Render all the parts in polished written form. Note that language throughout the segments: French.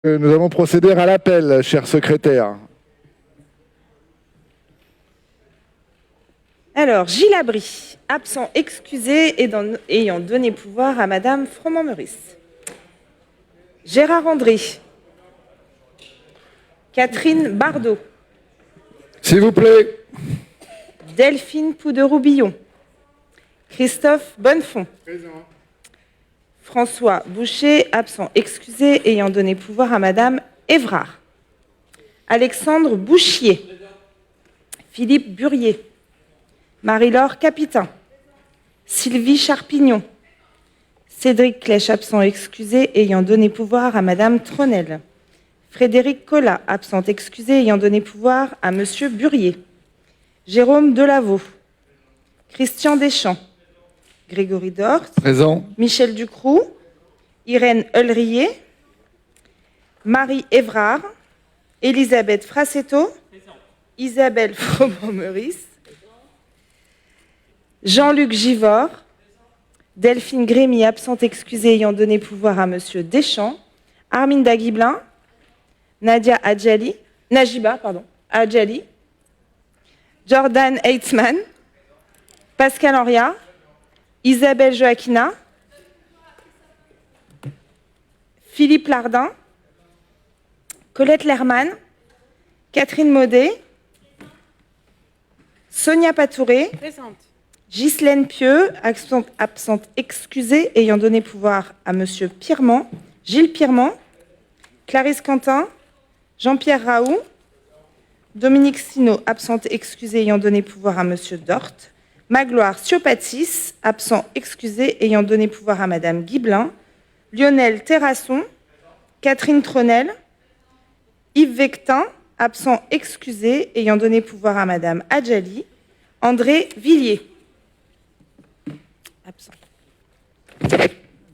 Nous allons procéder à l'appel, cher secrétaire. Alors, Gilles Abry, absent excusé et ayant donné pouvoir à Madame Froment-Meurice. Gérard André. Catherine Bardot. S'il vous plaît. Delphine Pouderoux-Billon. Christophe Bonnefond. Présent. François Boucher, absent excusé, ayant donné pouvoir à Madame Évrard. Absent Bouchier. Philippe Burier. Marie-Laure Capitain. Sylvie Charpignon. Cédric Clèche, absent excusé, ayant donné pouvoir à Madame Tronel. Frédéric Collat, absent excusé, ayant donné pouvoir à Monsieur Burier. Jérôme Delaveau. Christian Deschamps. Grégory Dort. Présent. Michel Ducroux. Irène Ulrier. Marie Évrard. Elisabeth Frassetto. Isabelle Froment-Meurice. Jean-Luc Givord. Delphine Grémy, absente excusée, ayant donné pouvoir à Monsieur Deschamps. Arminda Guiblin. Nadia Adjali. Najiba, Adjali. Jordan Heitzman. Pascal Henriat. Isabelle Joaquina. Philippe Lardin. Colette Lerman. Catherine Maudet. Sonia Patouré. Présente. Ghislaine Pieux, absente excusée, ayant donné pouvoir à Monsieur Pirement. Gilles Pirement. Clarisse Quentin. Jean-Pierre Raoult. Dominique Sinaud, absente excusée, ayant donné pouvoir à Monsieur Dort. Magloire Siopatis, absent excusé, ayant donné pouvoir à Madame Guiblin. Lionel Terrasson. Catherine Tronel. Yves Vectin, absent excusé, ayant donné pouvoir à Madame Adjali. André Villiers. Absent.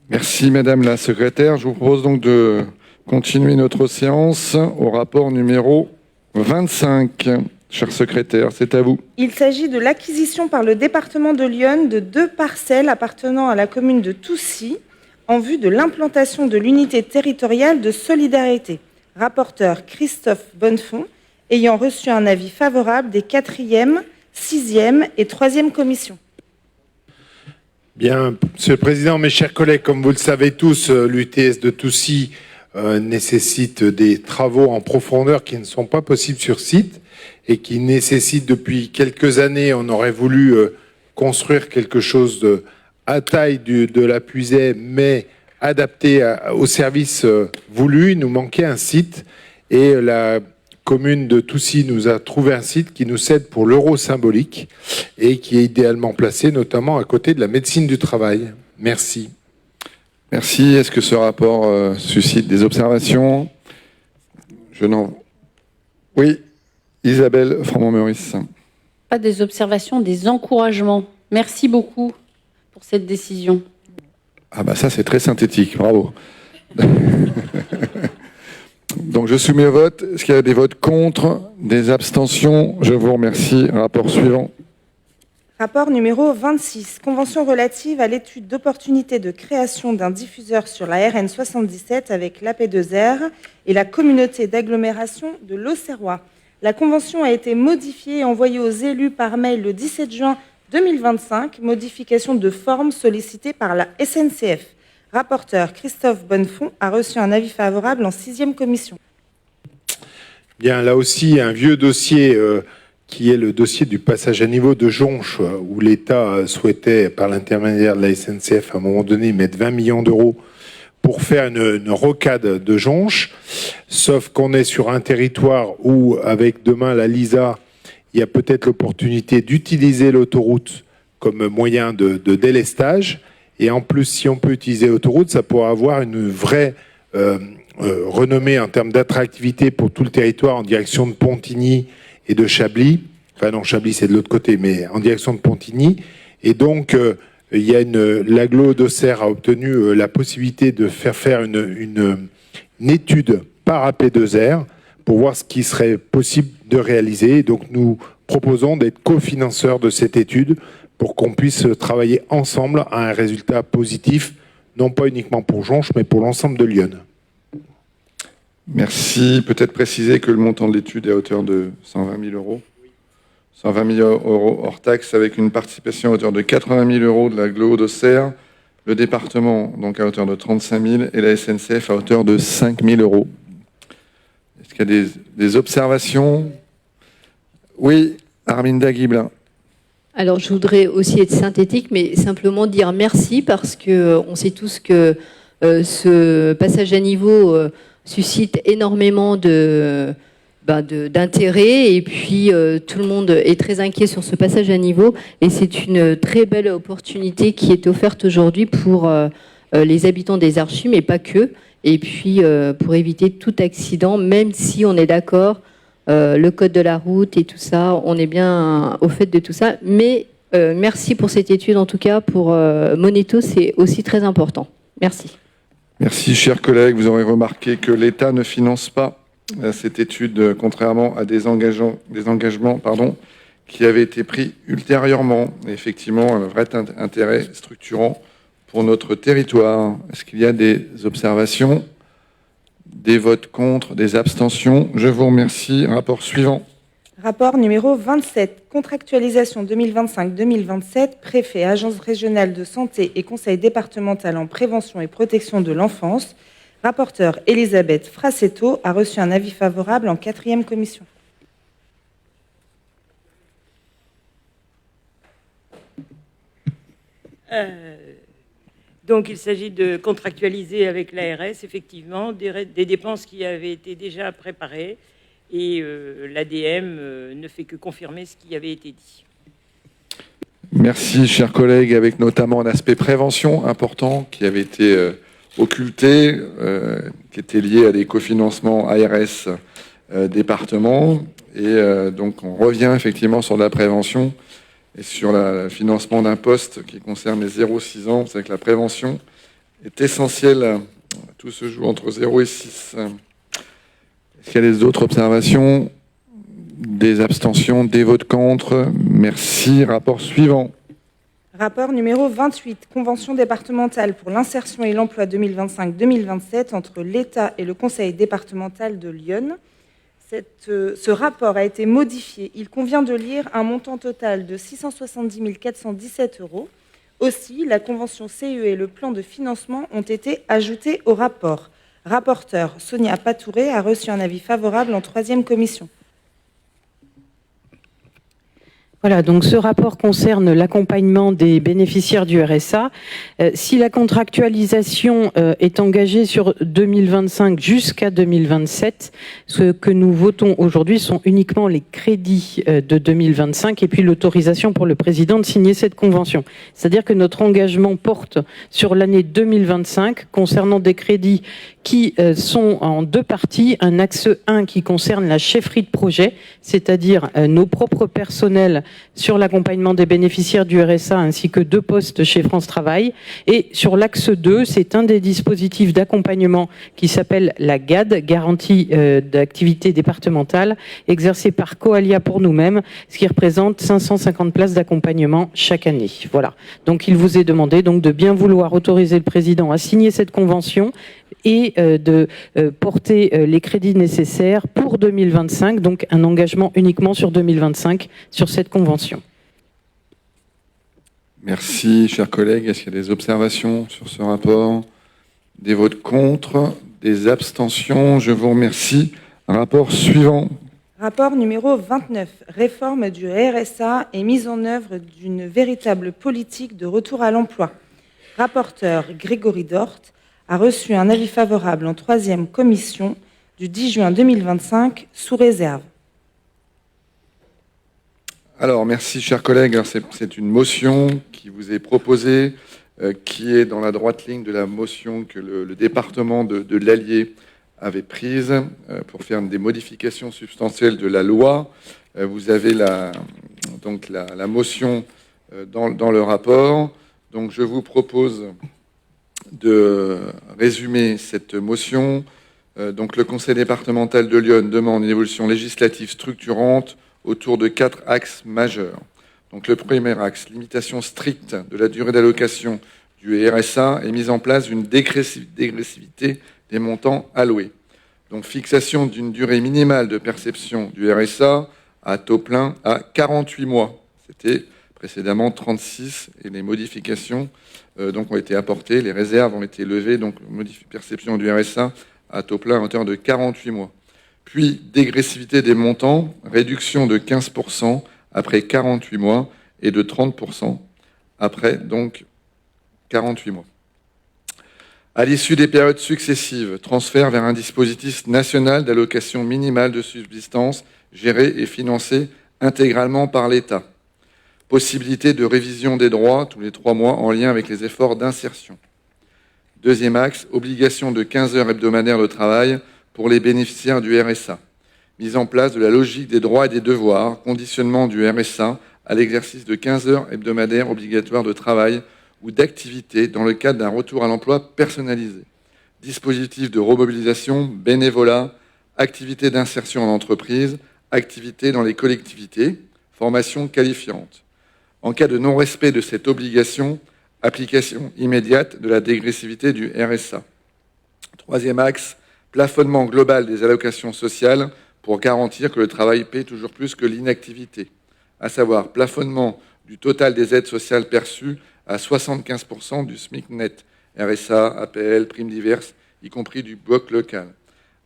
Merci Madame la secrétaire. Je vous propose donc de continuer notre séance au rapport numéro 25. Cher secrétaire, c'est à vous. Il s'agit de l'acquisition par le département de l'Yonne de 2 parcelles appartenant à la commune de Toucy en vue de l'implantation de l'unité territoriale de solidarité. Rapporteur Christophe Bonnefond, ayant reçu un avis favorable des 4e, 6e et 3e commissions. Bien, Monsieur le Président, mes chers collègues, comme vous le savez tous, l'UTS de Toucy nécessite des travaux en profondeur qui ne sont pas possibles sur site et qui nécessitent depuis quelques années, on aurait voulu construire quelque chose à taille de la Puisaye, mais adapté au service voulu. Il nous manquait un site et la commune de Toucy nous a trouvé un site qui nous cède pour l'euro symbolique et qui est idéalement placé, notamment à côté de la médecine du travail. Merci. Merci. Est-ce que ce rapport suscite des observations? Oui, Isabelle Froment-Meurice. Pas des observations, des encouragements. Merci beaucoup pour cette décision. Ah bah ça c'est très synthétique, bravo. Donc je soumets au vote. Est-ce qu'il y a des votes contre, des abstentions? Je vous remercie. Rapport suivant. Rapport numéro 26. Convention relative à l'étude d'opportunité de création d'un diffuseur sur la RN 77 avec l'AP2R et la communauté d'agglomération de l'Auxerrois. La convention a été modifiée et envoyée aux élus par mail le 17 juin 2025. Modification de forme sollicitée par la SNCF. Rapporteur Christophe Bonnefond a reçu un avis favorable en 6e commission. Bien, là aussi, un vieux dossier qui est le dossier du passage à niveau de Jonche, où l'État souhaitait, par l'intermédiaire de la SNCF, à un moment donné, mettre 20 millions d'euros pour faire une rocade de Jonche. Sauf qu'on est sur un territoire où, avec demain la LISA, il y a peut-être l'opportunité d'utiliser l'autoroute comme moyen de délestage. Et en plus, si on peut utiliser l'autoroute, ça pourra avoir une vraie renommée en termes d'attractivité pour tout le territoire en direction de Pontigny et de Chablis. Enfin non, Chablis c'est de l'autre côté, mais en direction de Pontigny. Et donc, il y a l'agglo d'Auxerre a obtenu la possibilité de faire une étude par AP2R pour voir ce qui serait possible de réaliser. Donc nous proposons d'être cofinanceurs de cette étude pour qu'on puisse travailler ensemble à un résultat positif, non pas uniquement pour Jonche, mais pour l'ensemble de Lyon. Merci. Peut-être préciser que le montant de l'étude est à hauteur de 120 000 euros. 120 000 euros hors taxe, avec une participation à hauteur de 80 000 euros de la GLO d'Auxerre, le département donc à hauteur de 35 000 et la SNCF à hauteur de 5 000 euros. Est-ce qu'il y a des observations? Oui, Arminda Guiblin. Alors, je voudrais aussi être synthétique, mais simplement dire merci parce que on sait tous que ce passage à niveau suscite énormément d'intérêt et puis tout le monde est très inquiet sur ce passage à niveau et c'est une très belle opportunité qui est offerte aujourd'hui pour les habitants des Archis, mais pas que, et puis pour éviter tout accident, même si on est d'accord, le code de la route et tout ça, on est bien au fait de tout ça, mais merci pour cette étude, en tout cas pour Moneto, c'est aussi très important. Merci. Merci, chers collègues. Vous aurez remarqué que l'État ne finance pas cette étude, contrairement à des engagements qui avaient été pris ultérieurement. Et effectivement, un vrai intérêt structurant pour notre territoire. Est-ce qu'il y a des observations, des votes contre, des abstentions? Je vous remercie. Rapport suivant. Rapport numéro 27, contractualisation 2025-2027, préfet, agence régionale de santé et conseil départemental en prévention et protection de l'enfance. Rapporteur Elisabeth Frassetto a reçu un avis favorable en 4e commission. Donc il s'agit de contractualiser avec l'ARS, effectivement, des dépenses qui avaient été déjà préparées. Et l'ADM ne fait que confirmer ce qui avait été dit. Merci, chers collègues, avec notamment un aspect prévention important qui avait été occulté, qui était lié à des cofinancements ARS département. Et donc on revient effectivement sur la prévention et sur le financement d'un poste qui concerne les 0-6 ans. C'est que la prévention est essentielle. Tout se joue entre 0 et 6. Est-ce qu'il y a des autres observations, des abstentions, des votes contre? Merci. Rapport suivant. Rapport numéro 28, convention départementale pour l'insertion et l'emploi 2025-2027 entre l'État et le conseil départemental de Lyon. Ce rapport a été modifié. Il convient de lire un montant total de 670 417 euros. Aussi, la convention CE et le plan de financement ont été ajoutés au rapport. Rapporteur Sonia Patouré a reçu un avis favorable en 3e commission. Voilà, donc ce rapport concerne l'accompagnement des bénéficiaires du RSA. Si la contractualisation est engagée sur 2025 jusqu'à 2027, ce que nous votons aujourd'hui sont uniquement les crédits de 2025 et puis l'autorisation pour le président de signer cette convention. C'est-à-dire que notre engagement porte sur l'année 2025 concernant des crédits qui sont en deux parties. Un axe 1 qui concerne la chefferie de projet, c'est-à-dire nos propres personnels sur l'accompagnement des bénéficiaires du RSA ainsi que 2 postes chez France Travail. Et sur l'axe 2, c'est un des dispositifs d'accompagnement qui s'appelle la GAD, Garantie d'activité départementale, exercée par Coalia pour nous-mêmes, ce qui représente 550 places d'accompagnement chaque année. Voilà. Donc il vous est demandé donc de bien vouloir autoriser le président à signer cette convention et de porter les crédits nécessaires pour 2025, donc un engagement uniquement sur 2025 sur cette convention. Merci, chers collègues. Est-ce qu'il y a des observations sur ce rapport? Des votes contre? Des abstentions? Je vous remercie. Rapport suivant. Rapport numéro 29, réforme du RSA et mise en œuvre d'une véritable politique de retour à l'emploi. Rapporteur Grégory Dort a reçu un avis favorable en 3e commission du 10 juin 2025, sous réserve. Alors, merci, chers collègues. Alors, c'est une motion qui vous est proposée, qui est dans la droite ligne de la motion que le département de l'Allier avait prise pour faire des modifications substantielles de la loi. Vous avez la motion dans le rapport. Donc, je vous propose de résumer cette motion. Donc, le Conseil départemental de Lyon demande une évolution législative structurante autour de 4 axes majeurs. Donc, le premier axe, limitation stricte de la durée d'allocation du RSA et mise en place d'une dégressivité des montants alloués. Donc fixation d'une durée minimale de perception du RSA à taux plein à 48 mois. C'était précédemment 36 et les modifications donc ont été apportées, les réserves ont été levées, donc perception du RSA à taux plein à hauteur de 48 mois. Puis dégressivité des montants, réduction de 15% après 48 mois et de 30% après donc 48 mois. À l'issue des périodes successives, transfert vers un dispositif national d'allocation minimale de subsistance géré et financé intégralement par l'État. Possibilité de révision des droits tous les 3 mois en lien avec les efforts d'insertion. Deuxième axe, obligation de 15 heures hebdomadaires de travail pour les bénéficiaires du RSA. Mise en place de la logique des droits et des devoirs, conditionnement du RSA à l'exercice de 15 heures hebdomadaires obligatoires de travail ou d'activité dans le cadre d'un retour à l'emploi personnalisé. Dispositif de remobilisation, bénévolat, activité d'insertion en entreprise, activité dans les collectivités, formation qualifiante. En cas de non-respect de cette obligation, application immédiate de la dégressivité du RSA. Troisième axe, plafonnement global des allocations sociales pour garantir que le travail paie toujours plus que l'inactivité, à savoir plafonnement du total des aides sociales perçues à 75% du SMIC net, RSA, APL, primes diverses, y compris du bloc local,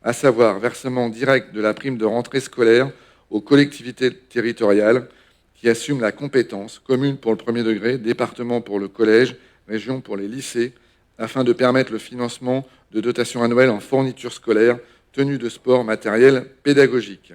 à savoir versement direct de la prime de rentrée scolaire aux collectivités territoriales qui assument la compétence, commune pour le premier degré, département pour le collège, région pour les lycées, afin de permettre le financement de dotations annuelles en fournitures scolaires, tenues de sport, matériel pédagogique.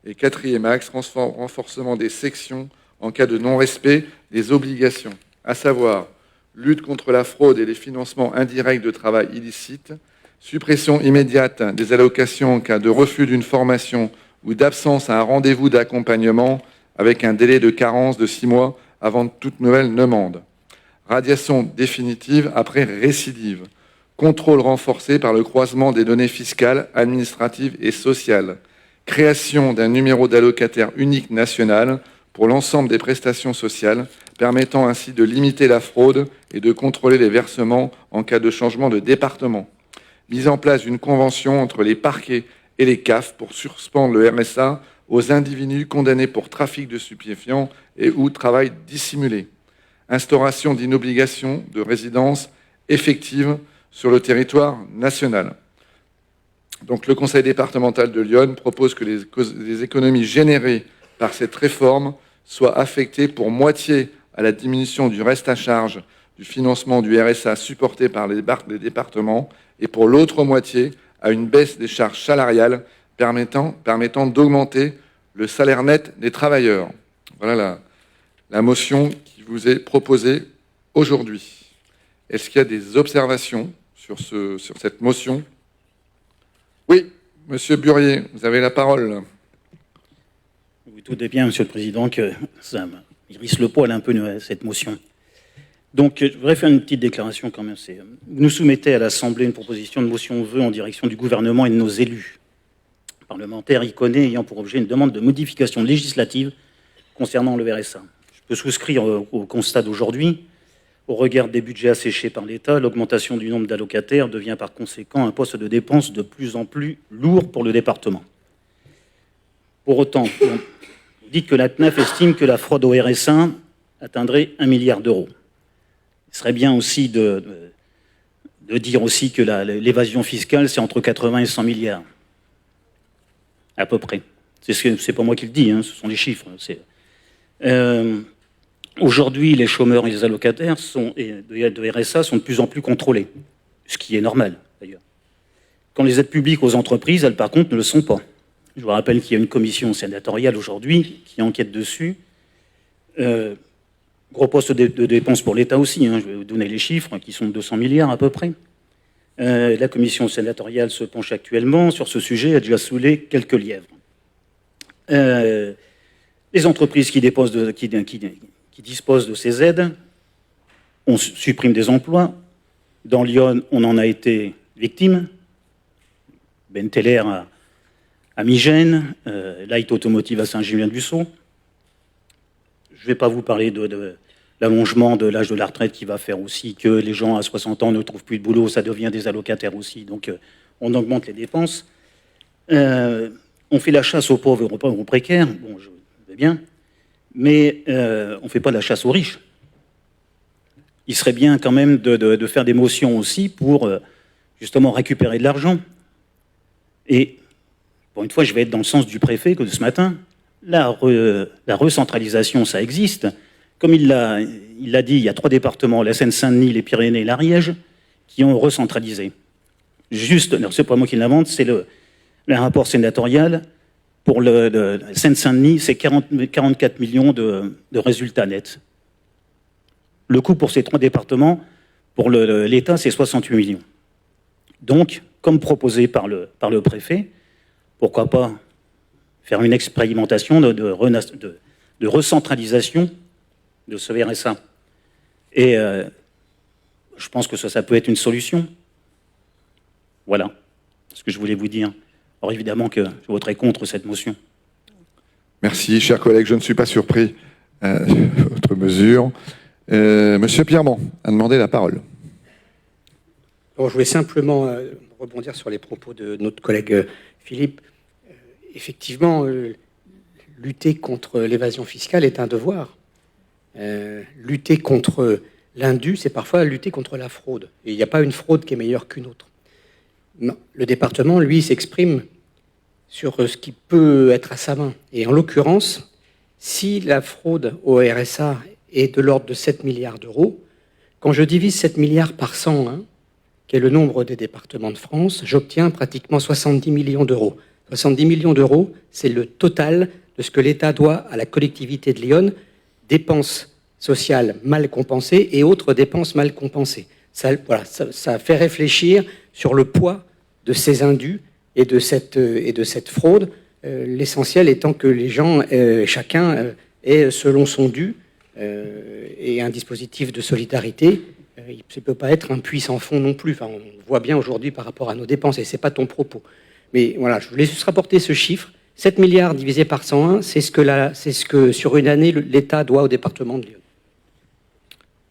Et quatrième axe, renforcement des sections en cas de non-respect des obligations, à savoir lutte contre la fraude et les financements indirects de travail illicite, suppression immédiate des allocations en cas de refus d'une formation ou d'absence à un rendez-vous d'accompagnement avec un délai de carence de 6 mois avant toute nouvelle demande. Radiation définitive après récidive. Contrôle renforcé par le croisement des données fiscales, administratives et sociales. Création d'un numéro d'allocataire unique national pour l'ensemble des prestations sociales, permettant ainsi de limiter la fraude et de contrôler les versements en cas de changement de département. Mise en place d'une convention entre les parquets et les CAF pour suspendre le RSA aux individus condamnés pour trafic de stupéfiants et ou travail dissimulé. Instauration d'une obligation de résidence effective sur le territoire national. Donc, le Conseil départemental de Lyon propose que les économies générées par cette réforme soient affectées pour moitié à la diminution du reste à charge du financement du RSA supporté par les départements et pour l'autre moitié à une baisse des charges salariales permettant d'augmenter le salaire net des travailleurs. Voilà la motion qui vous est proposée aujourd'hui. Est-ce qu'il y a des observations sur cette motion? Oui, Monsieur Burier, vous avez la parole. Oui, tout est bien, Monsieur le Président, que ça hérisse le poil un peu cette motion. Donc, je voudrais faire une petite déclaration quand même. Vous nous soumettez à l'Assemblée une proposition de motion vœu en direction du gouvernement et de nos élus. Parlementaires y connaît, ayant pour objet une demande de modification législative concernant le RSA. Je peux souscrire au constat d'aujourd'hui. Au regard des budgets asséchés par l'État, l'augmentation du nombre d'allocataires devient par conséquent un poste de dépense de plus en plus lourd pour le département. Pour autant, vous dites que la CNAF estime que la fraude au RSA atteindrait 1 milliard d'euros. Il serait bien aussi de dire aussi que l'évasion fiscale, c'est entre 80 et 100 milliards. À peu près. C'est pas moi qui le dis, hein, ce sont les chiffres. Aujourd'hui, les chômeurs et les allocataires de RSA sont de plus en plus contrôlés, ce qui est normal, d'ailleurs. Quand les aides publiques aux entreprises, elles, par contre, ne le sont pas. Je vous rappelle qu'il y a une commission sénatoriale aujourd'hui qui enquête dessus. Gros poste de dépenses pour l'État aussi, hein, je vais vous donner les chiffres, qui sont de 200 milliards à peu près. La commission sénatoriale se penche actuellement sur ce sujet, a déjà saoulé quelques lièvres. Les entreprises qui disposent de ces aides, on supprime des emplois. Dans Lyon, on en a été victime. Benteler à Migène, Light Automotive à Saint-Julien-du-Sault. Je ne vais pas vous parler de l'allongement de l'âge de la retraite qui va faire aussi que les gens à 60 ans ne trouvent plus de boulot, ça devient des allocataires aussi. Donc on augmente les dépenses. On fait la chasse aux pauvres et aux précaires, bon, je vais bien, mais on ne fait pas la chasse aux riches. Il serait bien quand même de faire des motions aussi pour justement récupérer de l'argent. Et pour une fois, je vais être dans le sens du préfet que de ce matin. La recentralisation, ça existe. Comme il l'a dit, il y a 3 départements, la Seine-Saint-Denis, les Pyrénées et l'Ariège, qui ont recentralisé. Juste, c'est pas moi qui l'invente, c'est le rapport sénatorial. Pour le Seine-Saint-Denis, c'est 44 millions de résultats nets. Le coût pour ces 3 départements, pour l'État, c'est 68 millions. Donc, comme proposé par le préfet, pourquoi pas faire une expérimentation de recentralisation de ce RSA. Et je pense que ça peut être une solution. Voilà ce que je voulais vous dire. Alors évidemment que je voterai contre cette motion. Merci, chers collègues. Je ne suis pas surpris de votre mesure. Monsieur Pierremont a demandé la parole. Alors, je voulais simplement rebondir sur les propos de notre collègue Philippe. Effectivement, lutter contre l'évasion fiscale est un devoir. Lutter contre l'indu, c'est parfois lutter contre la fraude. Et il n'y a pas une fraude qui est meilleure qu'une autre. Non. Le département, lui, s'exprime sur ce qui peut être à sa main. Et en l'occurrence, si la fraude au RSA est de l'ordre de 7 milliards d'euros, quand je divise 7 milliards par 101, qui est le nombre des départements de France, j'obtiens pratiquement 70 millions d'euros. 70 millions d'euros, c'est le total de ce que l'État doit à la collectivité de Lyon, dépenses sociales mal compensées et autres dépenses mal compensées. Ça fait réfléchir sur le poids de ces indus et de cette fraude, l'essentiel étant que les gens, chacun, ait selon son dû et un dispositif de solidarité. Il ne peut pas être un puits sans fond non plus. Enfin, on voit bien aujourd'hui par rapport à nos dépenses, et ce n'est pas ton propos. Mais voilà, je voulais juste rapporter ce chiffre. 7 milliards divisé par 101, c'est ce que sur une année, l'État doit au département de Lyon.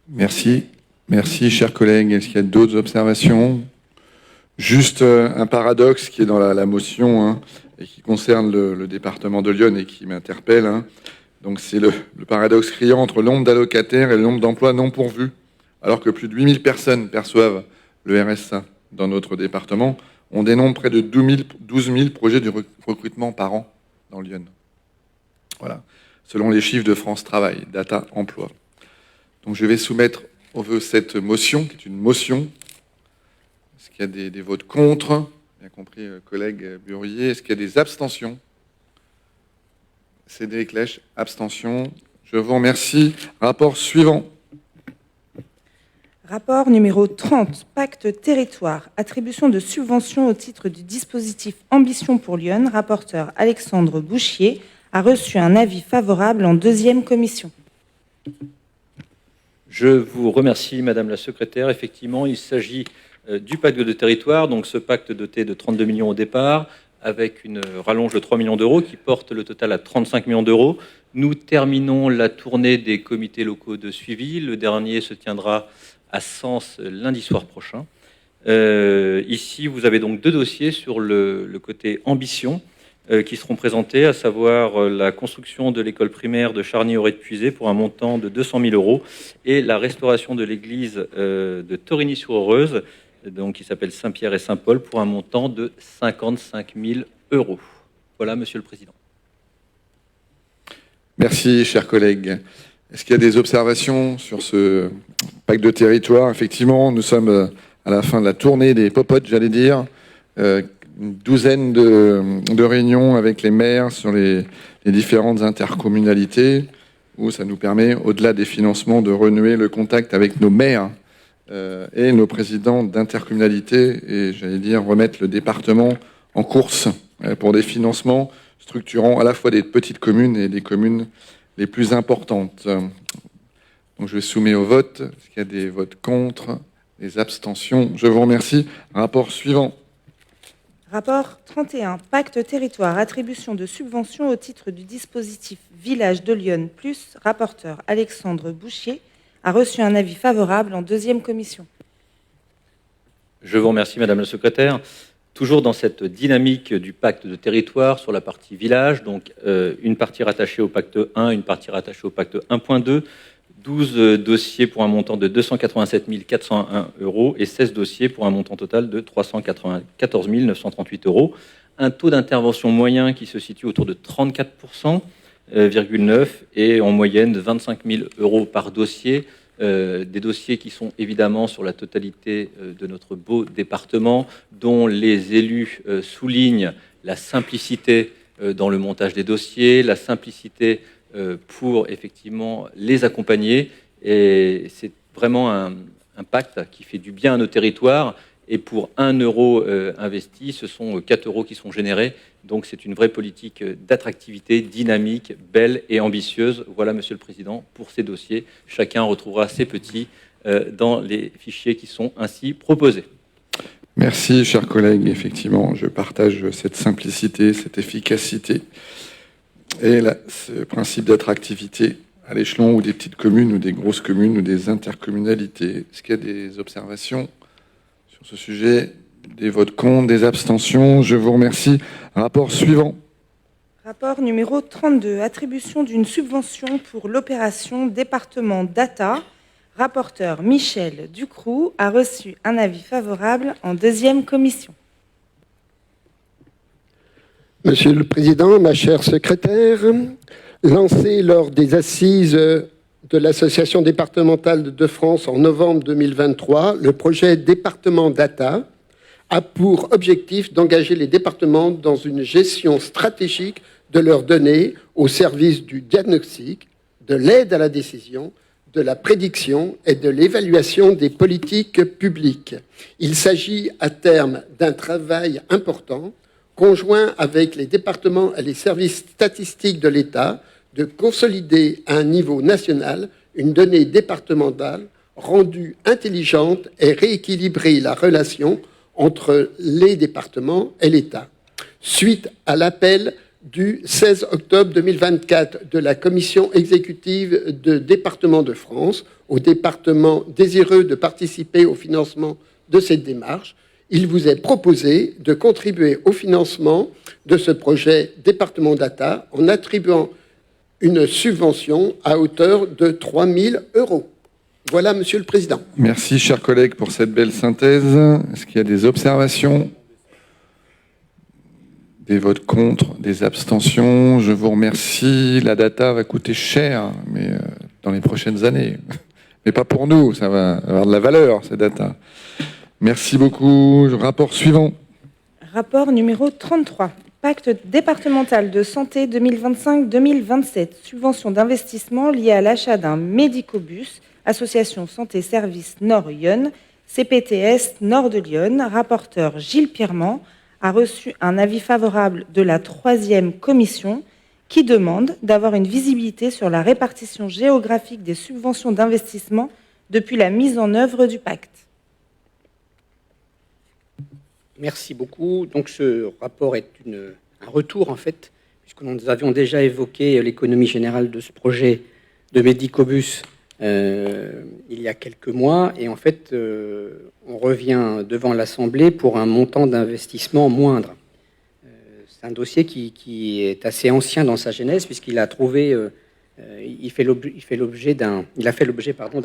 Merci. Merci, chers collègues. Est-ce qu'il y a d'autres observations? Juste un paradoxe qui est dans la motion et qui concerne le département de Lyon et qui m'interpelle. Donc c'est le paradoxe criant entre le nombre d'allocataires et le nombre d'emplois non pourvus, alors que plus de 8000 personnes perçoivent le RSA dans notre département. On dénombre près de 12 000 projets de recrutement par an dans Lyon. Voilà, selon les chiffres de France Travail, Data Emploi. Donc je vais soumettre au vote cette motion, qui est une motion. Est-ce qu'il y a des votes contre? Bien compris, collègue Burier. Est-ce qu'il y a des abstentions? Cédric Clèche, abstention. Je vous remercie. Rapport suivant. Rapport numéro 30, Pacte territoire, attribution de subventions au titre du dispositif Ambition pour Lyon. Rapporteur Alexandre Bouchier a reçu un avis favorable en 2e commission. Je vous remercie, Madame la Secrétaire. Effectivement, il s'agit du pacte de territoire, donc ce pacte doté de 32 millions au départ, avec une rallonge de 3 millions d'euros qui porte le total à 35 millions d'euros. Nous terminons la tournée des comités locaux de suivi. Le dernier se tiendra à Sens lundi soir prochain. Ici, vous avez donc 2 dossiers sur le côté ambition qui seront présentés, à savoir la construction de l'école primaire de Charny-Auré-de-Puisé pour un montant de 200 000 euros et la restauration de l'église de Torigny-sur-Oreuze, donc qui s'appelle Saint-Pierre et Saint-Paul, pour un montant de 55 000 euros. Voilà, Monsieur le Président. Merci, chers collègues. Est-ce qu'il y a des observations sur ce pacte de territoire? Effectivement, nous sommes à la fin de la tournée des popotes, j'allais dire. Une douzaine de réunions avec les maires sur les différentes intercommunalités, où ça nous permet, au-delà des financements, de renouer le contact avec nos maires et nos présidents d'intercommunalité, et j'allais dire remettre le département en course pour des financements structurant à la fois des petites communes et des communes les plus importantes. Donc je soumets au vote. Est-ce qu'il y a des votes contre, des abstentions? Je vous remercie. Rapport suivant. Rapport 31, Pacte territoire, attribution de subventions au titre du dispositif Village de Lyon Plus. Rapporteur Alexandre Bouchier a reçu un avis favorable en 2e commission. Je vous remercie, Madame la Secrétaire. toujours dans cette dynamique du pacte de territoire sur la partie village, donc une partie rattachée au pacte 1, une partie rattachée au pacte 1.2, 12 dossiers pour un montant de 287 401 euros et 16 dossiers pour un montant total de 394 938 euros. Un taux d'intervention moyen qui se situe autour de 34,9% et en moyenne de 25 000 euros par dossier. Des dossiers qui sont évidemment sur la totalité de notre beau département, dont les élus soulignent la simplicité dans le montage des dossiers, la simplicité pour effectivement les accompagner. Et c'est vraiment un pacte qui fait du bien à nos territoires. Et pour 1 euro investi, ce sont 4 euros qui sont générés. Donc c'est une vraie politique d'attractivité, dynamique, belle et ambitieuse. Voilà, Monsieur le Président, pour ces dossiers. Chacun retrouvera ses petits dans les fichiers qui sont ainsi proposés. Merci, chers collègues. Effectivement, je partage cette simplicité, cette efficacité et ce principe d'attractivité à l'échelon ou des petites communes ou des grosses communes ou des intercommunalités. Est-ce qu'il y a des observations sur ce sujet? Des votes contre, des abstentions? Je vous remercie. Rapport suivant. Rapport numéro 32. Attribution d'une subvention pour l'opération département data. Rapporteur Michel Ducroux a reçu un avis favorable en deuxième commission. Monsieur le Président, ma chère secrétaire, lancé lors des assises de l'Association départementale de France en novembre 2023, le projet Département Data a pour objectif d'engager les départements dans une gestion stratégique de leurs données au service du diagnostic, de l'aide à la décision, de la prédiction et de l'évaluation des politiques publiques. Il s'agit à terme d'un travail important, conjoint avec les départements et les services statistiques de l'État, de consolider à un niveau national une donnée départementale rendue intelligente et rééquilibrer la relation entre les départements et l'État. Suite à l'appel du 16 octobre 2024 de la Commission exécutive de Départements de France aux départements désireux de participer au financement de cette démarche, il vous est proposé de contribuer au financement de ce projet Département Data en attribuant une subvention à hauteur de 3 000 euros. Voilà, Monsieur le Président. Merci, chers collègues, pour cette belle synthèse. Est-ce qu'il y a des observations? Des votes contre, des abstentions? Je vous remercie. La data va coûter cher, mais dans les prochaines années. Mais pas pour nous, ça va avoir de la valeur, ces data. Merci beaucoup. Rapport suivant. Rapport numéro 33. Pacte départemental de santé 2025-2027. Subvention d'investissement liée à l'achat d'un médicobus. Association Santé Service Nord-Yonne. CPTS Nord de Lyon. Rapporteur Gilles Pierrement a reçu un avis favorable de la 3e commission qui demande d'avoir une visibilité sur la répartition géographique des subventions d'investissement depuis la mise en œuvre du pacte. Merci beaucoup. Donc ce rapport est un retour en fait, puisque nous avions déjà évoqué l'économie générale de ce projet de Médicobus il y a quelques mois, et en fait on revient devant l'Assemblée pour un montant d'investissement moindre. C'est un dossier qui est assez ancien dans sa genèse, puisqu'il a trouvé, il a fait l'objet d'un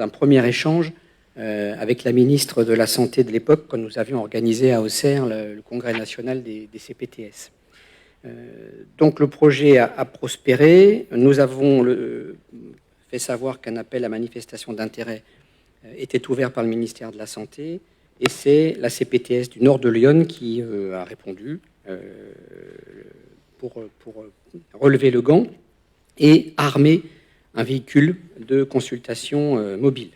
premier échange avec la ministre de la Santé de l'époque, quand nous avions organisé à Auxerre le congrès national des CPTS. Donc le projet a prospéré. Nous avons fait savoir qu'un appel à manifestation d'intérêt était ouvert par le ministère de la Santé, et c'est la CPTS du Nord de Lyon qui a répondu pour relever le gant et armer un véhicule de consultation mobile.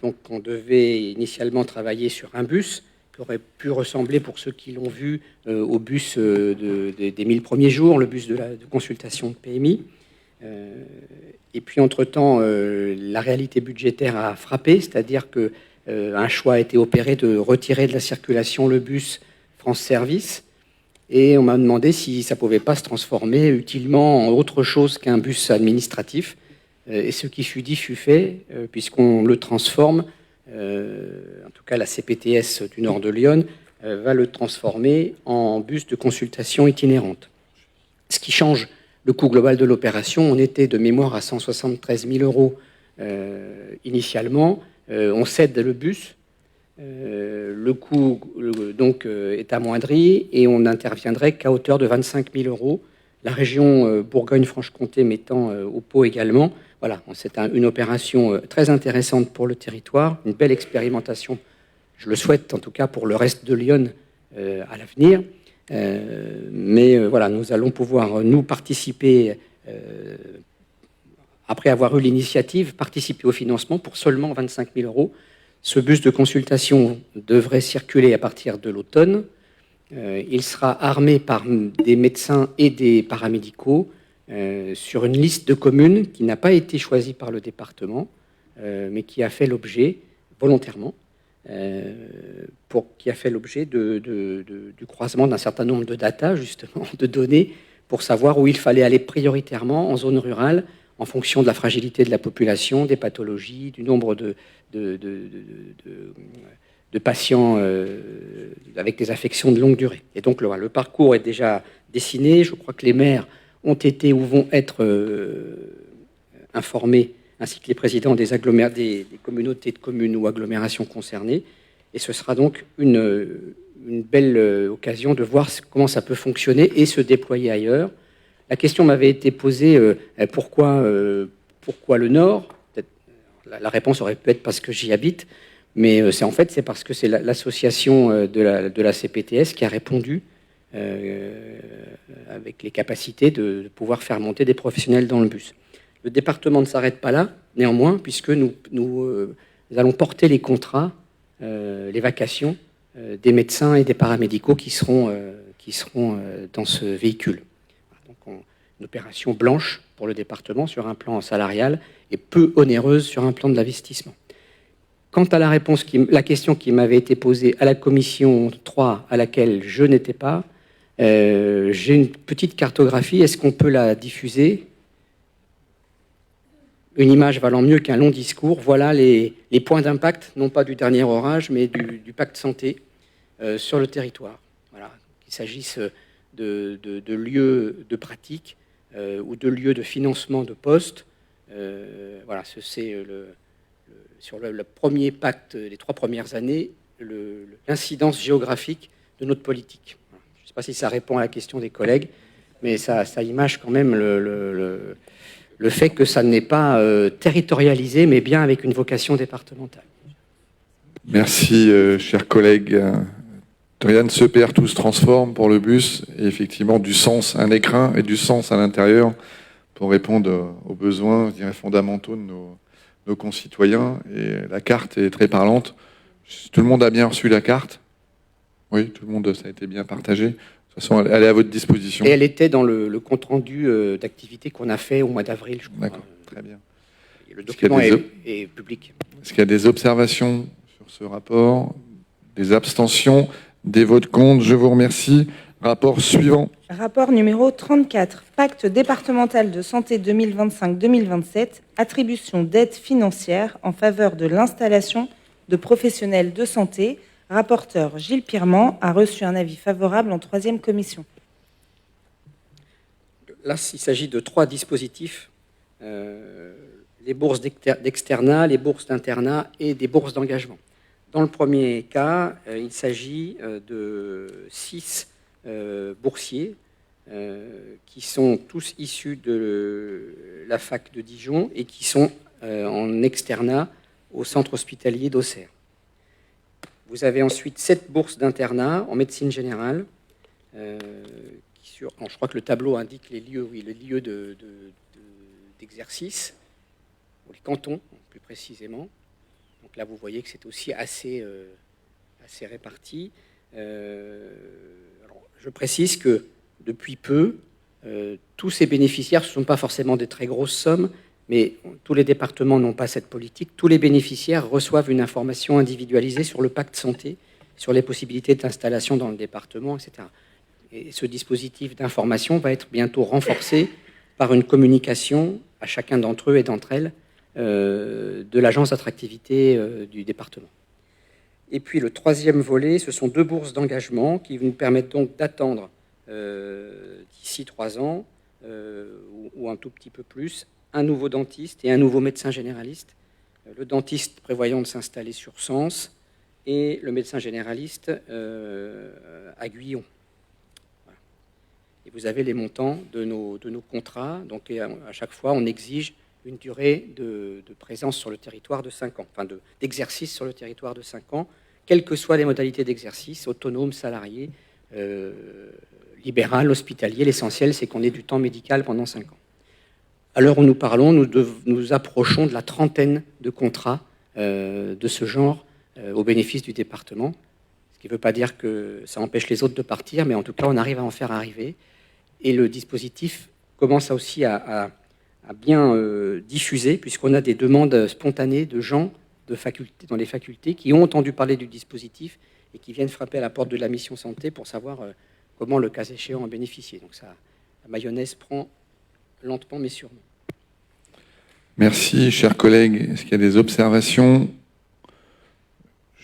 Donc on devait initialement travailler sur un bus qui aurait pu ressembler, pour ceux qui l'ont vu, au bus des 1000 premiers jours, le bus de consultation de PMI. Et puis entre-temps, la réalité budgétaire a frappé, c'est-à-dire qu'un choix a été opéré de retirer de la circulation le bus France Service, et on m'a demandé si ça ne pouvait pas se transformer utilement en autre chose qu'un bus administratif. Et ce qui fut dit fut fait, puisqu'on le transforme, en tout cas la CPTS du Nord de Lyon va le transformer en bus de consultation itinérante. Ce qui change le coût global de l'opération. On était de mémoire à 173 000 euros initialement. On cède le bus. Le coût est amoindri et on n'interviendrait qu'à hauteur de 25 000 euros. La région Bourgogne-Franche-Comté mettant au pot également. Voilà, c'est une opération très intéressante pour le territoire, une belle expérimentation, je le souhaite en tout cas pour le reste de Lyon à l'avenir. Mais voilà, nous allons pouvoir nous participer, après avoir eu l'initiative, participer au financement pour seulement 25 000 euros. Ce bus de consultation devrait circuler à partir de l'automne. Il sera armé par des médecins et des paramédicaux sur une liste de communes qui n'a pas été choisie par le département, mais qui a fait l'objet, volontairement, qui a fait l'objet du croisement d'un certain nombre de data, justement, de données, pour savoir où il fallait aller prioritairement en zone rurale, en fonction de la fragilité de la population, des pathologies, du nombre de patients avec des affections de longue durée. Et donc le parcours est déjà dessiné. Je crois que les maires ont été ou vont être informés, ainsi que les présidents des communautés de communes ou agglomérations concernées. Et ce sera donc une belle occasion de voir comment ça peut fonctionner et se déployer ailleurs. La question m'avait été posée, pourquoi le Nord? La réponse aurait pu être parce que j'y habite, mais c'est parce que c'est l'association de la CPTS qui a répondu avec les capacités de pouvoir faire monter des professionnels dans le bus. Le département ne s'arrête pas là, néanmoins, puisque nous allons porter les contrats, les vacations des médecins et des paramédicaux qui seront dans ce véhicule. Donc, une opération blanche pour le département sur un plan salarial et peu onéreuse sur un plan de l'investissement. Quant à la question qui m'avait été posée à la commission 3, à laquelle je n'étais pas, j'ai une petite cartographie. Est-ce qu'on peut la diffuser? Une image valant mieux qu'un long discours. Voilà les points d'impact, non pas du dernier orage, mais du pacte santé sur le territoire. Voilà. Qu'il s'agisse de lieux de pratique ou de lieux de financement de postes. Voilà, c'est sur le premier pacte, les 3 premières années, l'incidence géographique de notre politique. Je ne sais pas si ça répond à la question des collègues, mais ça image quand même le fait que ça n'est pas territorialisé, mais bien avec une vocation départementale. Merci, chers collègues. Rien ne se perd, tout se transforme pour le bus, et effectivement du sens, un écrin et du sens à l'intérieur pour répondre aux besoins, je dirais, fondamentaux de nos concitoyens. Et la carte est très parlante. Tout le monde a bien reçu la carte? Oui, tout le monde, ça a été bien partagé. De toute façon, elle est à votre disposition. Et elle était dans le compte-rendu d'activité qu'on a fait au mois d'avril, je crois. D'accord, très bien. Et le document est public. Est-ce qu'il y a des observations sur ce rapport? Des abstentions? Des votes contre? Je vous remercie. Rapport suivant. Rapport numéro 34. Pacte départemental de santé 2025-2027. Attribution d'aides financières en faveur de l'installation de professionnels de santé. Rapporteur Gilles Pirement a reçu un avis favorable en 3e commission. Là, il s'agit de 3 dispositifs. Les bourses d'externat, les bourses d'internat et des bourses d'engagement. Dans le premier cas, il s'agit de 6 boursiers qui sont tous issus de la fac de Dijon et qui sont en externat au centre hospitalier d'Auxerre. Vous avez ensuite 7 bourses d'internat en médecine générale. Je crois que le tableau indique les lieux, d'exercice, ou les cantons plus précisément. Donc là, vous voyez que c'est aussi assez réparti. Je précise que depuis peu, tous ces bénéficiaires, ce ne sont pas forcément des très grosses sommes, mais tous les départements n'ont pas cette politique. Tous les bénéficiaires reçoivent une information individualisée sur le pacte santé, sur les possibilités d'installation dans le département, etc. Et ce dispositif d'information va être bientôt renforcé par une communication à chacun d'entre eux et d'entre elles de l'agence d'attractivité du département. Et puis le troisième volet, ce sont 2 bourses d'engagement qui nous permettent donc d'attendre d'ici 3 ans, ou un tout petit peu plus, un nouveau dentiste et un nouveau médecin généraliste. Le dentiste prévoyant de s'installer sur Sens et le médecin généraliste à Guyon. Voilà. Et vous avez les montants de nos contrats. Donc à chaque fois, on exige une durée de présence sur le territoire de 5 ans, enfin d'exercice sur le territoire de 5 ans, quelles que soient les modalités d'exercice, autonome, salarié, libéral, hospitalier. L'essentiel, c'est qu'on ait du temps médical pendant 5 ans. À l'heure où nous parlons, nous approchons de la trentaine de contrats de ce genre au bénéfice du département. Ce qui ne veut pas dire que ça empêche les autres de partir, mais en tout cas, on arrive à en faire arriver. Et le dispositif commence aussi à bien diffuser, puisqu'on a des demandes spontanées de gens dans les facultés qui ont entendu parler du dispositif et qui viennent frapper à la porte de la mission santé pour savoir comment, le cas échéant, en bénéficier. Donc ça, la mayonnaise prend lentement mais sûrement. Merci, chers collègues. Est-ce qu'il y a des observations?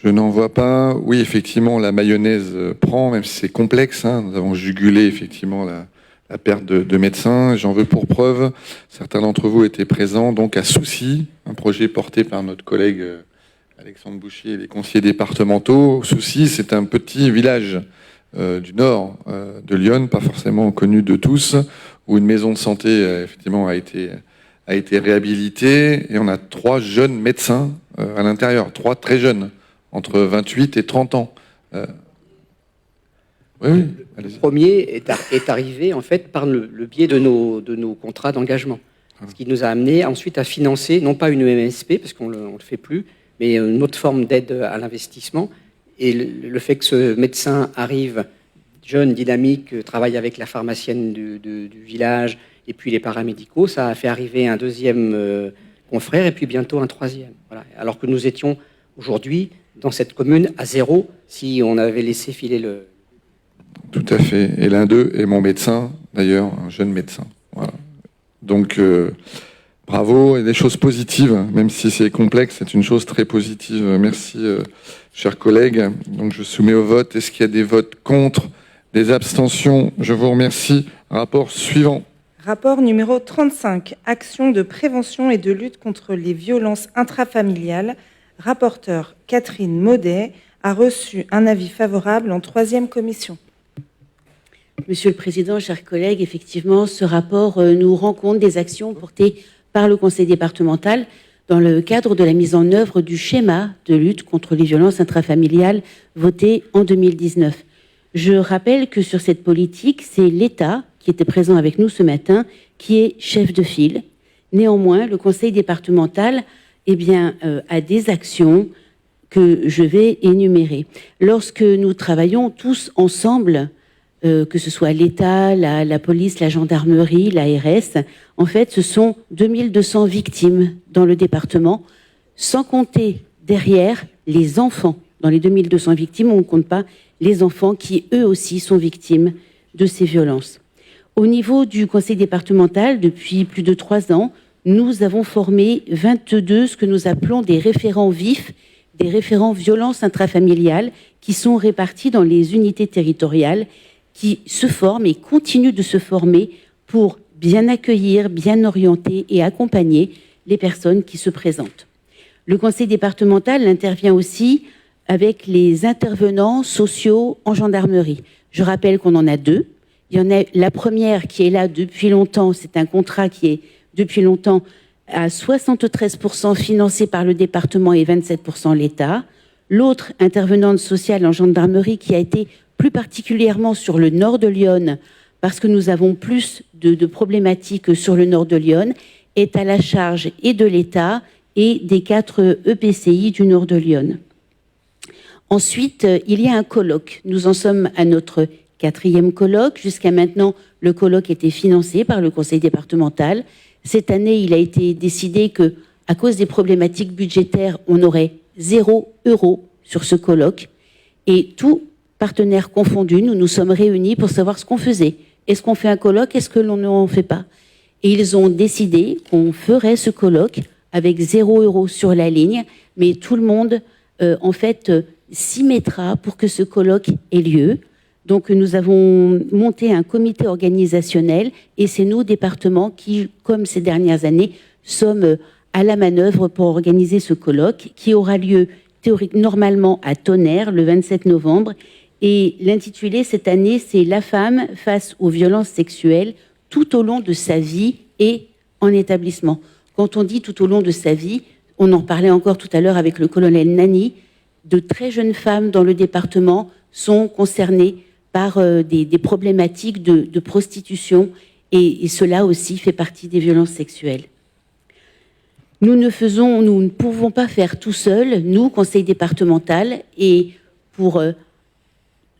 Je n'en vois pas. Oui, effectivement, la mayonnaise prend, même si c'est complexe. Nous avons jugulé effectivement la perte de médecins. J'en veux pour preuve, certains d'entre vous étaient présents donc à Soucy, un projet porté par notre collègue Alexandre Bouchier et les conseillers départementaux. Soucy, c'est un petit village du nord de Lyon, pas forcément connu de tous, où une maison de santé effectivement a été réhabilitée, et on a 3 jeunes médecins à l'intérieur, 3 très jeunes, entre 28 et 30 ans. Oui, le premier est arrivé en fait par le biais de nos contrats d'engagement, ce qui nous a amené ensuite à financer non pas une MSP, parce qu'on ne le fait plus, mais une autre forme d'aide à l'investissement. Et le fait que ce médecin arrive jeune, dynamique, travaille avec la pharmacienne du village et puis les paramédicaux, ça a fait arriver un deuxième confrère et puis bientôt un troisième. Voilà. Alors que nous étions aujourd'hui dans cette commune à 0 si on avait laissé filer le... Tout à fait. Et l'un d'eux est mon médecin, d'ailleurs, un jeune médecin. Voilà. Donc, bravo, et des choses positives, même si c'est complexe, c'est une chose très positive. Merci, chers collègues. Donc, je soumets au vote. Est-ce qu'il y a des votes contre, des abstentions? Je vous remercie. Rapport suivant. Rapport numéro 35, Action de prévention et de lutte contre les violences intrafamiliales. Rapporteur Catherine Maudet a reçu un avis favorable en 3e commission. Monsieur le Président, chers collègues, effectivement, ce rapport nous rend compte des actions portées par le Conseil départemental dans le cadre de la mise en œuvre du schéma de lutte contre les violences intrafamiliales voté en 2019. Je rappelle que sur cette politique, c'est l'État qui était présent avec nous ce matin qui est chef de file. Néanmoins, le Conseil départemental a des actions que je vais énumérer. Lorsque nous travaillons tous ensemble, que ce soit l'État, la police, la gendarmerie, l'ARS, en fait, ce sont 2200 victimes dans le département, sans compter derrière les enfants. Dans les 2200 victimes, on ne compte pas les enfants qui, eux aussi, sont victimes de ces violences. Au niveau du conseil départemental, depuis plus de 3 ans, nous avons formé 22 ce que nous appelons des référents vifs, des référents violences intrafamiliales, qui sont répartis dans les unités territoriales, qui se forment et continuent de se former pour bien accueillir, bien orienter et accompagner les personnes qui se présentent. Le conseil départemental intervient aussi avec les intervenants sociaux en gendarmerie. Je rappelle qu'on en a 2. Il y en a la première qui est là depuis longtemps, c'est un contrat qui est depuis longtemps à 73% financé par le département et 27% l'État. L'autre intervenante sociale en gendarmerie qui a été plus particulièrement sur le nord de Lyon, parce que nous avons plus de problématiques sur le nord de Lyon, est à la charge et de l'État et des 4 EPCI du nord de Lyon. Ensuite, il y a un colloque. Nous en sommes à notre 4e colloque. Jusqu'à maintenant, le colloque était financé par le conseil départemental. Cette année, il a été décidé que, à cause des problématiques budgétaires, on aurait 0 € sur ce colloque. Et tout partenaires confondus, nous nous sommes réunis pour savoir ce qu'on faisait. Est-ce qu'on fait un colloque? Est-ce que l'on n'en fait pas? Et ils ont décidé qu'on ferait ce colloque avec 0 € sur la ligne, mais tout le monde, s'y mettra pour que ce colloque ait lieu. Donc nous avons monté un comité organisationnel et c'est nos départements qui, comme ces dernières années, sommes à la manœuvre pour organiser ce colloque qui aura lieu normalement à Tonnerre le 27 novembre. Et l'intitulé cette année, c'est « La femme face aux violences sexuelles tout au long de sa vie et en établissement ». Quand on dit tout au long de sa vie, on en parlait encore tout à l'heure avec le colonel Nani, de très jeunes femmes dans le département sont concernées par des problématiques de prostitution et cela aussi fait partie des violences sexuelles. Nous ne pouvons pas faire tout seuls, nous, conseil départemental, et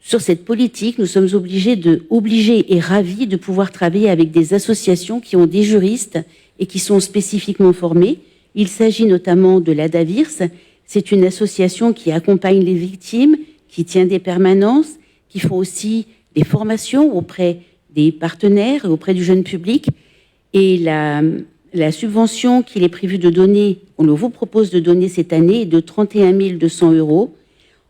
sur cette politique, nous sommes obligés et ravis de pouvoir travailler avec des associations qui ont des juristes et qui sont spécifiquement formés. Il s'agit notamment de l'ADAVIRS. C'est une association qui accompagne les victimes, qui tient des permanences, qui font aussi des formations auprès des partenaires et auprès du jeune public. Et la subvention qu'il est prévu de donner, on vous propose de donner cette année, est de 31 200 €.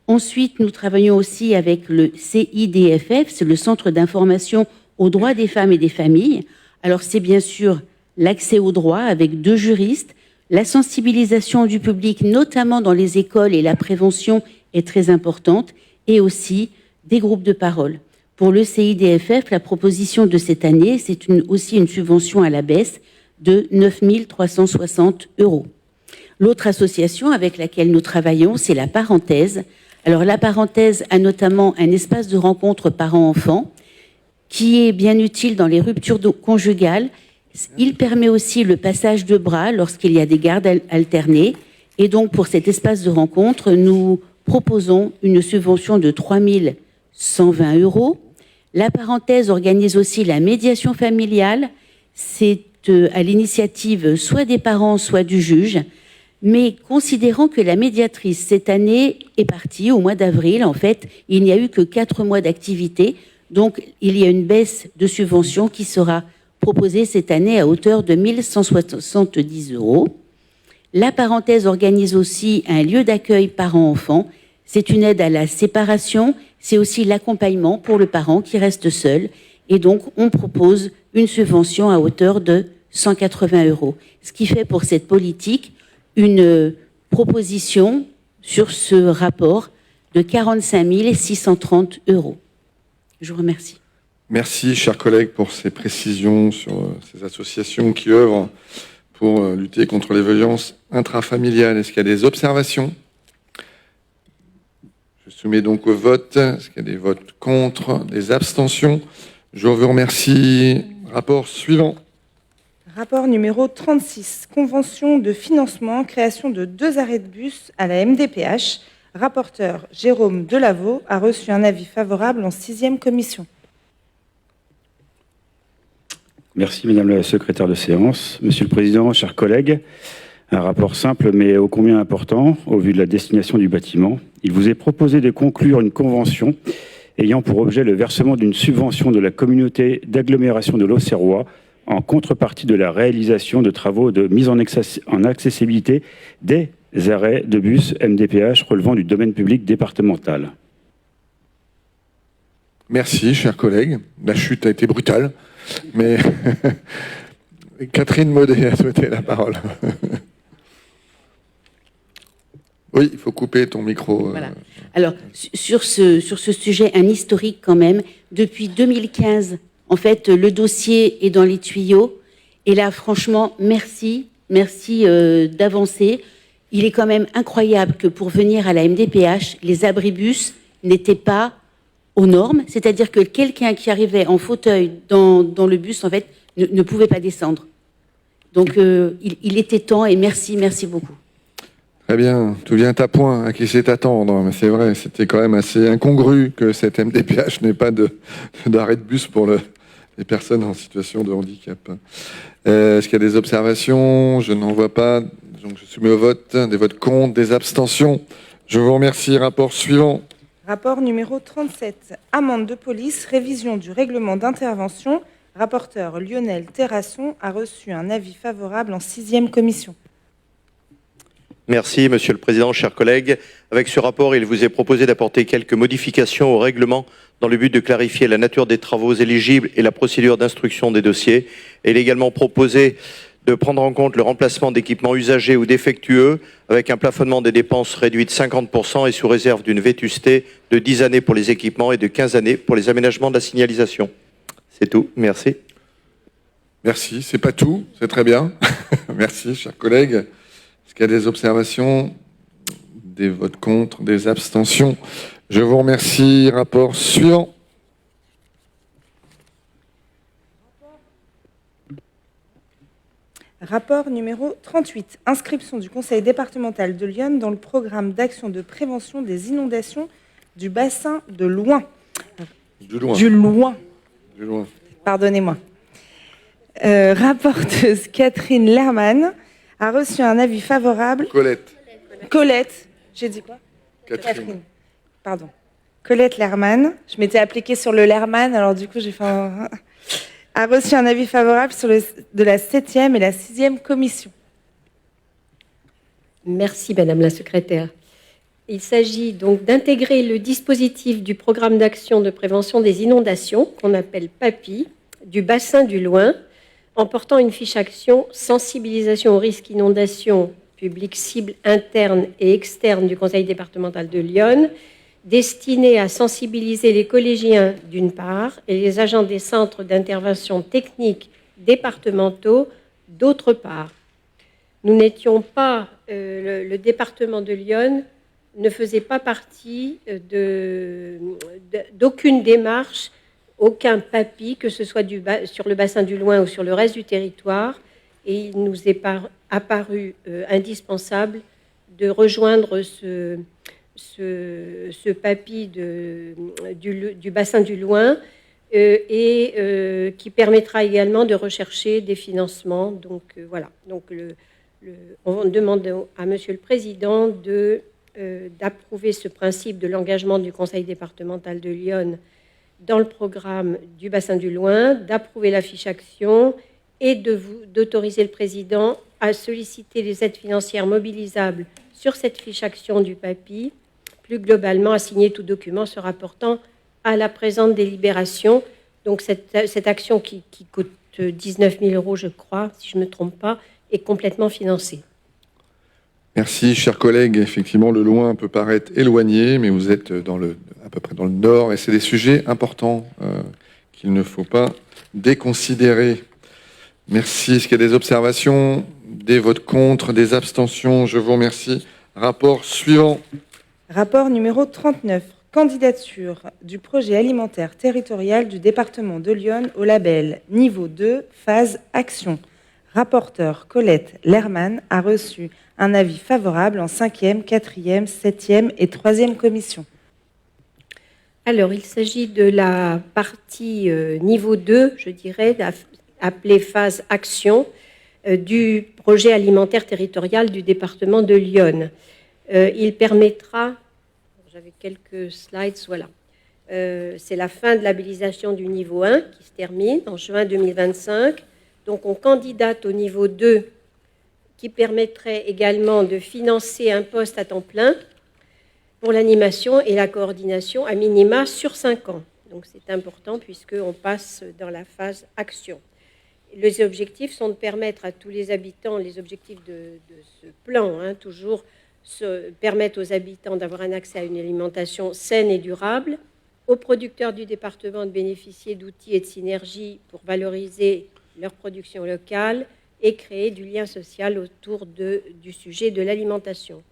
Ensuite, nous travaillons aussi avec le CIDFF, c'est le Centre d'information aux droits des femmes et des familles. Alors c'est bien sûr l'accès aux droits avec 2 juristes, la sensibilisation du public, notamment dans les écoles, et la prévention est très importante, et aussi des groupes de parole. Pour le CIDFF, la proposition de cette année, c'est aussi une subvention à la baisse de 9 360 €. L'autre association avec laquelle nous travaillons, c'est la Parenthèse. Alors la Parenthèse a notamment un espace de rencontre parents-enfants qui est bien utile dans les ruptures conjugales. Il permet aussi le passage de bras lorsqu'il y a des gardes alternées. Et donc pour cet espace de rencontre, nous proposons une subvention de 3 120 €. La Parenthèse organise aussi la médiation familiale. C'est à l'initiative soit des parents, soit du juge. Mais considérant que la médiatrice, cette année, est partie au mois d'avril, en fait, il n'y a eu que 4 mois d'activité. Donc, il y a une baisse de subvention qui sera proposée cette année à hauteur de 1 170 €. La Parenthèse organise aussi un lieu d'accueil parents-enfants. C'est une aide à la séparation. C'est aussi l'accompagnement pour le parent qui reste seul. Et donc, on propose une subvention à hauteur de 180 €. Ce qui fait pour cette politique une proposition sur ce rapport de 45 630 €. Je vous remercie. Merci, chers collègues, pour ces précisions sur ces associations qui œuvrent pour lutter contre les violences intrafamiliales. Est-ce qu'il y a des observations? Je soumets donc au vote. Est-ce qu'il y a des votes contre, des abstentions? Je vous remercie. Rapport suivant. Rapport numéro 36, convention de financement, création de 2 arrêts de bus à la MDPH. Rapporteur Jérôme Delaveau a reçu un avis favorable en 6e commission. Merci Madame la secrétaire de séance. Monsieur le Président, chers collègues, un rapport simple mais ô combien important au vu de la destination du bâtiment. Il vous est proposé de conclure une convention ayant pour objet le versement d'une subvention de la communauté d'agglomération de l'Auxerrois en contrepartie de la réalisation de travaux de mise en accessibilité des arrêts de bus MDPH relevant du domaine public départemental. Merci, chers collègues. La chute a été brutale, mais Catherine Maudet a souhaité la parole. Oui, il faut couper ton micro. Voilà. Alors, sur ce sujet, un historique quand même. Depuis 2015, en fait, le dossier est dans les tuyaux. Et là, franchement, merci d'avancer. Il est quand même incroyable que pour venir à la MDPH, les abribus n'étaient pas aux normes. C'est-à-dire que quelqu'un qui arrivait en fauteuil dans le bus, en fait, ne pouvait pas descendre. Donc, il était temps et merci beaucoup. Très bien, tout vient à point, à qui sait attendre. Mais c'est vrai, c'était quand même assez incongru que cette MDPH n'ait pas d'arrêt de bus pour les personnes en situation de handicap. Est-ce qu'il y a des observations? Je n'en vois pas. Donc je soumets au vote. Des votes contre, des abstentions. Je vous remercie. Rapport suivant. Rapport numéro 37. Amende de police, révision du règlement d'intervention. Rapporteur Lionel Terrasson a reçu un avis favorable en 6e commission. Merci, Monsieur le Président, chers collègues. Avec ce rapport, il vous est proposé d'apporter quelques modifications au règlement dans le but de clarifier la nature des travaux éligibles et la procédure d'instruction des dossiers. Et il est également proposé de prendre en compte le remplacement d'équipements usagés ou défectueux avec un plafonnement des dépenses réduit de 50% et sous réserve d'une vétusté de 10 années pour les équipements et de 15 années pour les aménagements de la signalisation. C'est tout. Merci. Merci. C'est pas tout. C'est très bien. Merci, chers collègues. Est-ce qu'il y a des observations, des votes contre, des abstentions? Je vous remercie. Rapport suivant. Rapport numéro 38. Inscription du Conseil départemental de Lyon dans le programme d'action de prévention des inondations du bassin de Loing. Du Loing. Pardonnez-moi. Rapporteuse Catherine Lerman a reçu un avis favorable. Colette. J'ai dit quoi? Catherine. Pardon. Colette Lerman. Je m'étais appliquée sur le Lerman, alors du coup j'ai fait un... a reçu un avis favorable de la 7e et la 6e commission. Merci Madame la secrétaire. Il s'agit donc d'intégrer le dispositif du programme d'action de prévention des inondations, qu'on appelle PAPI, du bassin du Loing, en portant une fiche action sensibilisation au risque inondation public cible interne et externe du Conseil départemental de Lyon, destinée à sensibiliser les collégiens d'une part et les agents des centres d'intervention technique départementaux d'autre part. Nous n'étions pas, le département de Lyon ne faisait pas partie d'aucune démarche, aucun PAPI, que ce soit sur le bassin du Loing ou sur le reste du territoire, et il nous est apparu indispensable de rejoindre ce PAPI du bassin du Loing et qui permettra également de rechercher des financements. Donc voilà. Donc on demande à Monsieur le Président d'approuver ce principe de l'engagement du Conseil départemental de Lyon dans le programme du bassin du Loing, d'approuver la fiche action et d'autoriser le Président à solliciter les aides financières mobilisables sur cette fiche action du PAPI, plus globalement à signer tout document se rapportant à la présente délibération. Donc cette action qui coûte 19 000 €, je crois, si je ne me trompe pas, est complètement financée. Merci, chers collègues. Effectivement, le Loing peut paraître éloigné, mais vous êtes à peu près dans le nord, et c'est des sujets importants qu'il ne faut pas déconsidérer. Merci. Est-ce qu'il y a des observations, des votes contre, des abstentions? Je vous remercie. Rapport suivant. Rapport numéro 39. Candidature du projet alimentaire territorial du département de Lyon au label Niveau 2, phase action. Rapporteur Colette Lerman a reçu un avis favorable en 5e, 4e, 7e et 3e commission. Alors, il s'agit de la partie niveau 2, je dirais, appelée phase action du projet alimentaire territorial du département de Lyon. Il permettra, j'avais quelques slides, voilà, c'est la fin de l'habilitation du niveau 1 qui se termine en juin 2025. Donc, on candidate au niveau 2 qui permettrait également de financer un poste à temps plein pour l'animation et la coordination à minima sur 5 ans. Donc, c'est important puisqu'on passe dans la phase action. Les objectifs sont de permettre à tous les habitants, les objectifs de ce plan, toujours permettre aux habitants d'avoir un accès à une alimentation saine et durable, aux producteurs du département de bénéficier d'outils et de synergies pour valoriser leur production locale et créer du lien social autour du sujet de l'alimentation.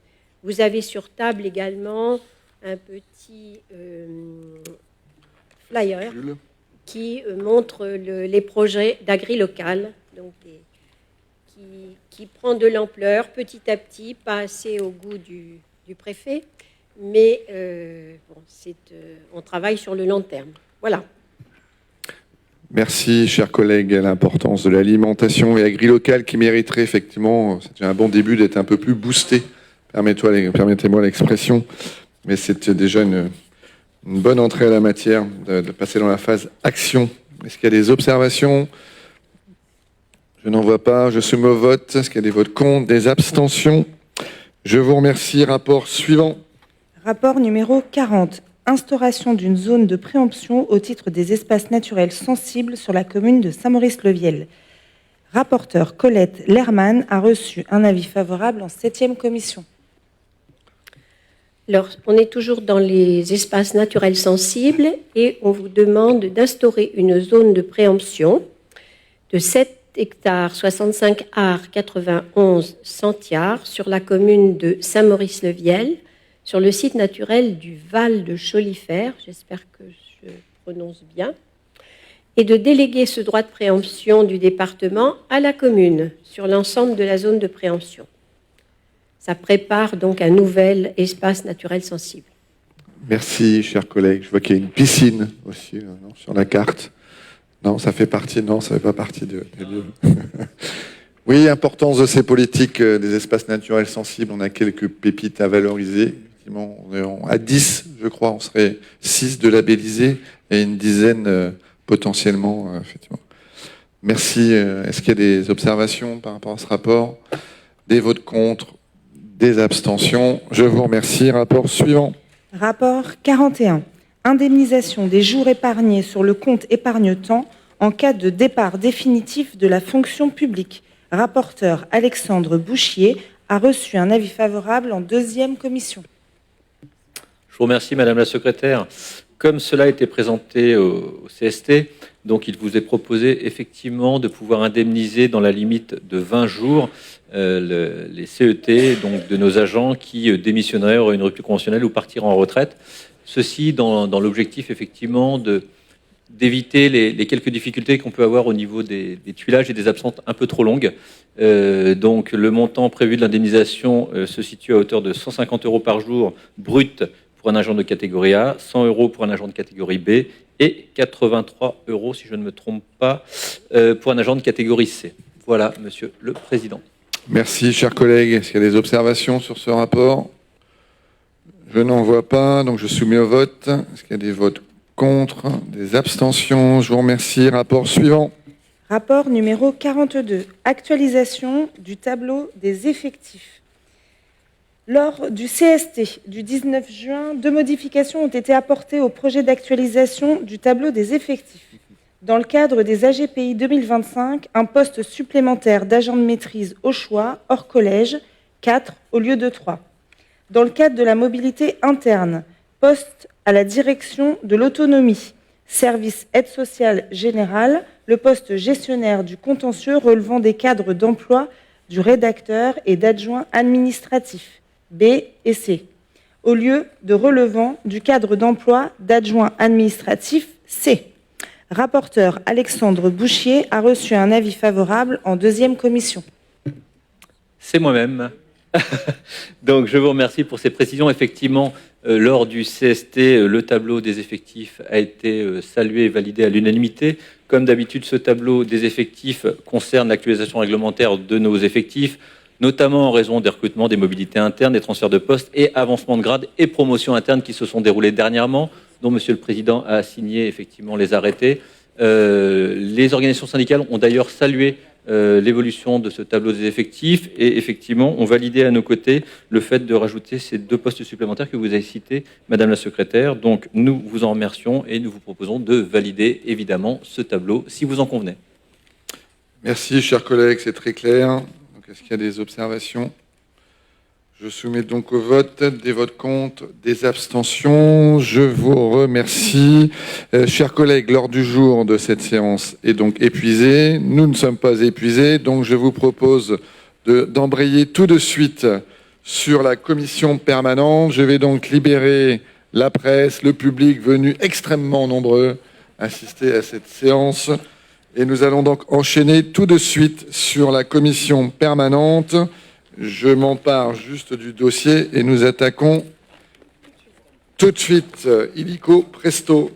Vous avez sur table également un petit flyer qui montre les projets d'agri-local, donc qui prend de l'ampleur petit à petit, pas assez au goût du préfet, mais on travaille sur le long terme. Voilà. Merci, chers collègues, à l'importance de l'alimentation et agri-local qui mériterait effectivement, c'est déjà un bon début, d'être un peu plus boosté. Permettez-moi l'expression, mais c'est déjà une bonne entrée à la matière de passer dans la phase action. Est-ce qu'il y a des observations? Je n'en vois pas. Je soumets au vote. Est-ce qu'il y a des votes contre, des abstentions? Je vous remercie. Rapport suivant. Rapport numéro 40. Instauration d'une zone de préemption au titre des espaces naturels sensibles sur la commune de Saint-Maurice-le-Viel. Rapporteur Colette Lerman a reçu un avis favorable en 7e commission. Alors, on est toujours dans les espaces naturels sensibles et on vous demande d'instaurer une zone de préemption de 7 hectares 65 ar 91 centiares sur la commune de Saint-Maurice-le-Viel, sur le site naturel du Val de Cholifère, j'espère que je prononce bien, et de déléguer ce droit de préemption du département à la commune sur l'ensemble de la zone de préemption. Ça prépare donc un nouvel espace naturel sensible. Merci, chers collègues. Je vois qu'il y a une piscine aussi non, sur la carte. Non, ça fait partie. Non, ça ne fait pas partie des lieux. Oui, importance de ces politiques des espaces naturels sensibles. On a quelques pépites à valoriser. Effectivement, on est à 10, je crois. On serait 6 de labellisés et une dizaine potentiellement. Effectivement. Merci. Est-ce qu'il y a des observations par rapport à ce rapport? Des votes contre? Des abstentions? Je vous remercie. Rapport suivant. Rapport 41. Indemnisation des jours épargnés sur le compte épargne-temps en cas de départ définitif de la fonction publique. Rapporteur Alexandre Bouchier a reçu un avis favorable en 2e commission. Je vous remercie, Madame la Secrétaire. Comme cela a été présenté au CST, donc il vous est proposé effectivement de pouvoir indemniser dans la limite de 20 jours les CET, donc de nos agents qui démissionneraient, auraient une rupture conventionnelle ou partiraient en retraite. Ceci dans l'objectif effectivement d'éviter les quelques difficultés qu'on peut avoir au niveau des tuilages et des absences un peu trop longues. Donc le montant prévu de l'indemnisation se situe à hauteur de 150 € par jour brut pour un agent de catégorie A, 100 € pour un agent de catégorie B et 83 €, si je ne me trompe pas, pour un agent de catégorie C. Voilà, Monsieur le Président. Merci, chers collègues. Est-ce qu'il y a des observations sur ce rapport? Je n'en vois pas, donc je soumets au vote. Est-ce qu'il y a des votes contre? Des abstentions? Je vous remercie. Rapport suivant. Rapport numéro 42. Actualisation du tableau des effectifs. Lors du CST du 19 juin, 2 modifications ont été apportées au projet d'actualisation du tableau des effectifs. Dans le cadre des AGPI 2025, un poste supplémentaire d'agent de maîtrise au choix, hors collège, 4 au lieu de 3. Dans le cadre de la mobilité interne, poste à la direction de l'autonomie, service aide sociale générale, le poste gestionnaire du contentieux relevant des cadres d'emploi du rédacteur et d'adjoint administratif, B et C, au lieu de relevant du cadre d'emploi d'adjoint administratif, C. Rapporteur Alexandre Bouchier a reçu un avis favorable en 2e commission. C'est moi-même. Donc je vous remercie pour ces précisions. Effectivement, lors du CST, le tableau des effectifs a été salué et validé à l'unanimité. Comme d'habitude, ce tableau des effectifs concerne l'actualisation réglementaire de nos effectifs, notamment en raison des recrutements, des mobilités internes, des transferts de postes et avancements de grade et promotions internes qui se sont déroulés dernièrement, dont Monsieur le Président a signé effectivement les arrêtés. Les organisations syndicales ont d'ailleurs salué l'évolution de ce tableau des effectifs et effectivement ont validé à nos côtés le fait de rajouter ces 2 postes supplémentaires que vous avez cités, Madame la Secrétaire. Donc nous vous en remercions et nous vous proposons de valider évidemment ce tableau si vous en convenez. Merci, chers collègues, c'est très clair. Est-ce qu'il y a des observations? Je soumets donc au vote. Des votes contre, des abstentions. Je vous remercie. Chers collègues, l'ordre du jour de cette séance est donc épuisé. Nous ne sommes pas épuisés, donc je vous propose d'embrayer tout de suite sur la commission permanente. Je vais donc libérer la presse, le public venu extrêmement nombreux assister à cette séance. Et nous allons donc enchaîner tout de suite sur la commission permanente. Je m'empare juste du dossier et nous attaquons tout de suite, illico presto.